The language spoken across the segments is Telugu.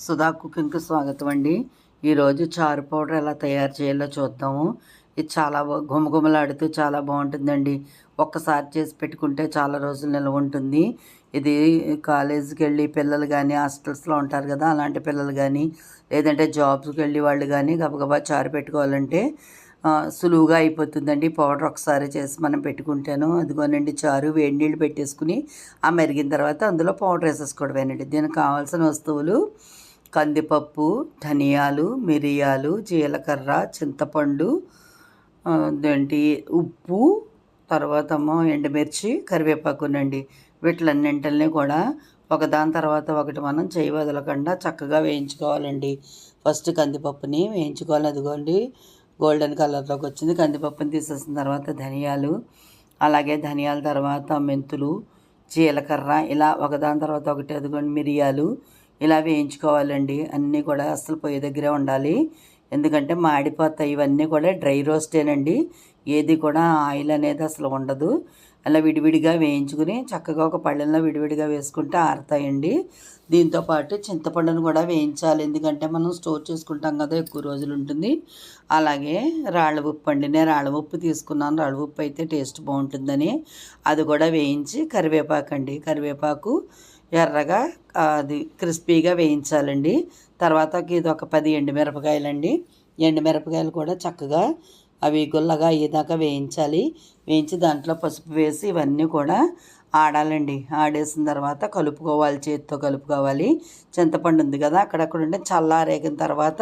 సుధా కుకింగ్కి స్వాగతం అండి. ఈరోజు చారు పౌడర్ ఎలా తయారు చేయాలో చూద్దాము. ఇది చాలా గుమగుమలాడుతూ చాలా బాగుంటుందండి. ఒక్కసారి చేసి పెట్టుకుంటే చాలా రోజులు నిల్వ ఉంటుంది. ఇది కాలేజీకి వెళ్ళి పిల్లలు కానీ హాస్టల్స్లో ఉంటారు కదా, అలాంటి పిల్లలు కానీ లేదంటే జాబ్స్కి వెళ్ళి వాళ్ళు కానీ గబగబా చారు పెట్టుకోవాలంటే సులువుగా అయిపోతుందండి. పౌడర్ ఒకసారి చేసి మనం పెట్టుకుంటాను. అదిగోనండి చారు వేడి నీళ్ళు పెట్టేసుకుని ఆ మరిగిన తర్వాత అందులో పౌడర్ వేసేసుకోవడమేనండి. దీనికి కావాల్సిన వస్తువులు కందిపప్పు, ధనియాలు, మిరియాలు, జీలకర్ర, చింతపండు, ఏంటి ఉప్పు, తర్వాత ఎండుమిర్చి, కరివేపాకునండి. వీటిలన్నింటిని కూడా ఒకదాని తర్వాత ఒకటి మనం చేయి వదలకుండా చక్కగా వేయించుకోవాలండి. ఫస్ట్ కందిపప్పుని వేయించుకోవాలి. అదిగోండి గోల్డెన్ కలర్లోకి వచ్చింది. కందిపప్పుని తీసేసిన తర్వాత ధనియాలు, అలాగే ధనియాల తర్వాత మెంతులు, జీలకర్ర, ఇలా ఒకదాని తర్వాత ఒకటి అదిగోండి మిరియాలు ఇలా వేయించుకోవాలండి. అన్నీ కూడా అసలు పొయ్యి దగ్గరే ఉండాలి, ఎందుకంటే మాడిపోతాయి. ఇవన్నీ కూడా డ్రై రోస్టేనండి, ఏది కూడా ఆయిల్ అనేది అసలు ఉండదు. అలా విడివిడిగా వేయించుకుని చక్కగా ఒక పళ్ళెంలో విడివిడిగా వేసుకుంటే ఆరుతాయండి. దీంతోపాటు చింతపండును కూడా వేయించాలి, ఎందుకంటే మనం స్టోర్ చేసుకుంటాం కదా, ఎక్కువ రోజులు ఉంటుంది. అలాగే రాళ్ళ ఉప్పు అండి, నేను రాళ్ళ ఉప్పు తీసుకున్నాను. రాళ్ళ ఉప్పు అయితే టేస్ట్ బాగుంటుందని అది కూడా వేయించి, కరివేపాకు అండి, కరివేపాకు ఎర్రగా అది క్రిస్పీగా వేయించాలండి. తర్వాత ఇది ఒక 10 ఎండుమిరపకాయలండి. ఎండుమిరపకాయలు కూడా చక్కగా అవి గుల్లగా అయ్యేదాకా వేయించాలి. వేయించి దాంట్లో పసుపు వేసి ఇవన్నీ కూడా ఆడాలండి. ఆడేసిన తర్వాత కలుపుకోవాలి, చేతితో కలుపుకోవాలి. చింతపండు ఉంది కదా, అక్కడక్కడ ఉంటే చల్లారేగిన తర్వాత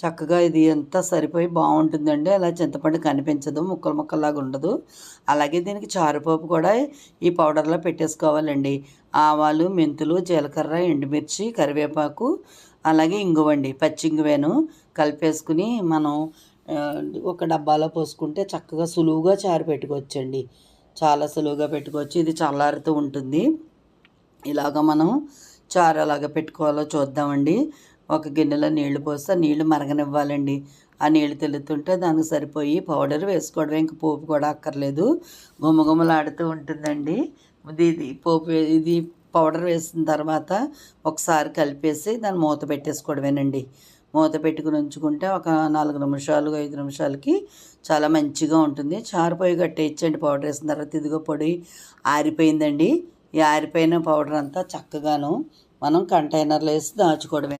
చక్కగా ఇది ఎంత సరిపోయి బాగుంటుందండి. అలా చింతపండు కనిపించదు, ముక్కలు ముక్కల్లాగా ఉండదు. అలాగే దీనికి చారుపోపు కూడా ఈ పౌడర్లో పెట్టేసుకోవాలండి. ఆవాలు, మెంతులు, జీలకర్ర, ఎండుమిర్చి, కరివేపాకు, అలాగే ఇంగువండి, పచ్చి ఇంగువేను కలిపేసుకుని మనం ఒక డబ్బాలో పోసుకుంటే చక్కగా సులువుగా చారు పెట్టుకోవచ్చండి. చాలా సులువుగా పెట్టుకోవచ్చు. ఇది చల్లారుతూ ఉంటుంది. ఇలాగ మనం చారు ఎలాగ పెట్టుకోవాలో చూద్దామండి. ఒక గిన్నెలో నీళ్లు పోస్తే నీళ్లు మరగనివ్వాలండి. ఆ నీళ్లు తెలుతుంటే దానికి సరిపోయి పౌడర్ వేసుకోవడమే, ఇంక పోపు కూడా అక్కర్లేదు. గుమగుమలాడుతూ ఉంటుందండి. ఇది పౌడర్ వేసిన తర్వాత ఒకసారి కలిపేసి దాన్ని మూత పెట్టేసుకోవడమేనండి. మూత పెట్టుకుని ఉంచుకుంటే ఒక 4 నిమిషాలు 5 నిమిషాలకి చాలా మంచిగా ఉంటుంది. చారుపోయి కట్టేయచ్చండి పౌడర్ వేసిన తర్వాత. ఇదిగో పొడి ఆరిపోయిందండి. ఈ ఆరిపోయిన పౌడర్ అంతా చక్కగాను మనం కంటైనర్లో వేసి దాచుకోవడమే.